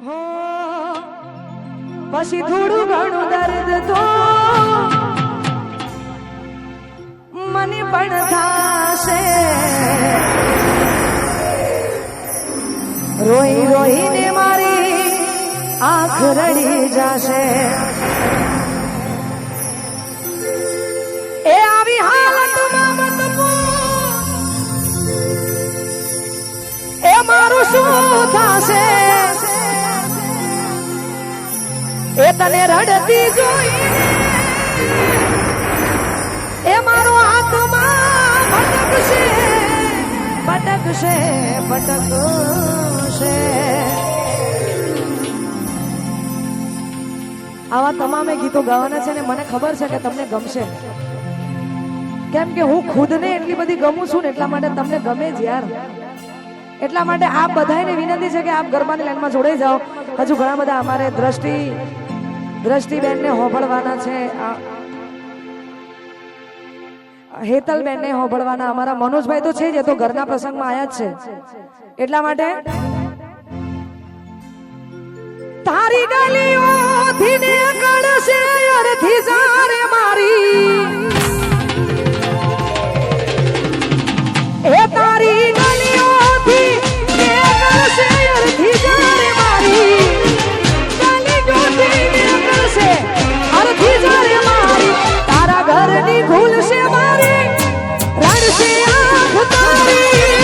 હો પછી થોડું ઘણું દર્દ તો મને પણ થાશે, રોઈ રોઈને મારી આંખ રડી જશે। એ આવી હાલતમાં એ મારું શું થશે? એ તને રડતી જોઈ એ મારો આત્મા ભટકશે ભટકશે ભટકશે। આવા તમામે ગીતો ગાવાના છે ને મને ખબર છે કે તમને ગમશે, કેમ કે હું ખુદને એટલી બધી ગમું છું ને એટલા માટે તમને ગમે જ યાર। એટલા માટે આપ બધાને વિનંતી છે કે આપ ગરબાની લાઈનમાં જોડાઈ જાઓ। હજુ ઘણા બધા અમારે દ્રષ્ટિબેનને હોભળવાના છે, હેતલબેનને હોભળવાના, અમારા મનોજભાઈ તો છે જ, એ તો ઘરના પ્રસંગમાં આયા જ છે। એટલા માટે તારી ગલીઓથી ને કળશે અરથી જારે મારી, એ તારી ગલીઓથી ને કળશે અરથી જારે મારી, ગલીઓથી ને કળશે અરથી જારે મારી, તારા ઘરની ખુલશે મારી રડશે આંખ તારી,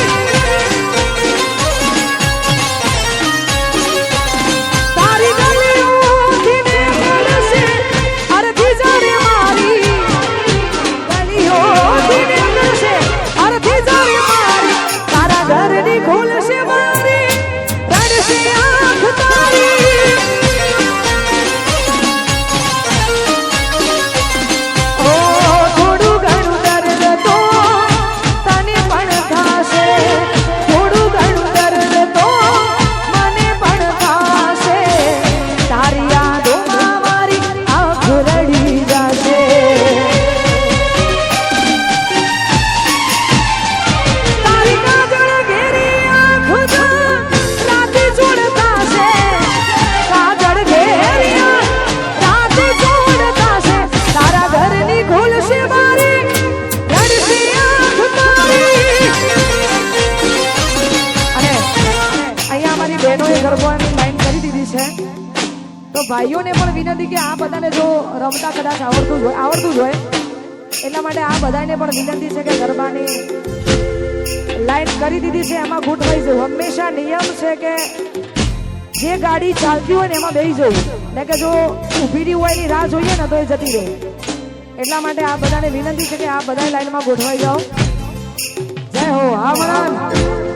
તારી ગલીઓથી ને કળશે અરથી જારે મારી, ગલીઓથી ને કળશે અરથી જારે મારી, તારા ઘરની ખુલશે મારી રડશે આંખ તારી। ઓ થોડું ઘણું દર્દ તો તને પણ થાશે, થોડું ઘણું દર્દ તો મને પણ થાશે, તારી યાદોમાં મારી આંખ રડી જશે, તારી કાજળ ઘેરી આંખ રાતે જોડતા છે, કાજળ ઘેરી રાતે જોડતા છે, તારા ઘરની ખુલશે મારી રડશે આંખ તારી। અને અહીંયા અમારી બહેનોએ ગરબાની લાઈન કરી દીધી છે, તો ભાઈઓને પણ વિનંતી કે આ બધાને જો રમતા કદાચ આવડતું જ હોય એટલા માટે આ બધાને પણ વિનંતી છે કે ગરબાની લાઈન કરી દીધી છે, એમાં ગોઠવાઈ જવું। હંમેશા નિયમ છે કે જે ગાડી ચાલતી હોય ને એમાં બેસી જવું, ને કે જો ઊભી હોય એની રાહ જોઈએ ને તો એ જતી રહે। એટલા માટે આ બધાને વિનંતી છે કે આ બધા લાઈનમાં ગોઠવાઈ જાઓ। જય હો, હા મહારાજ।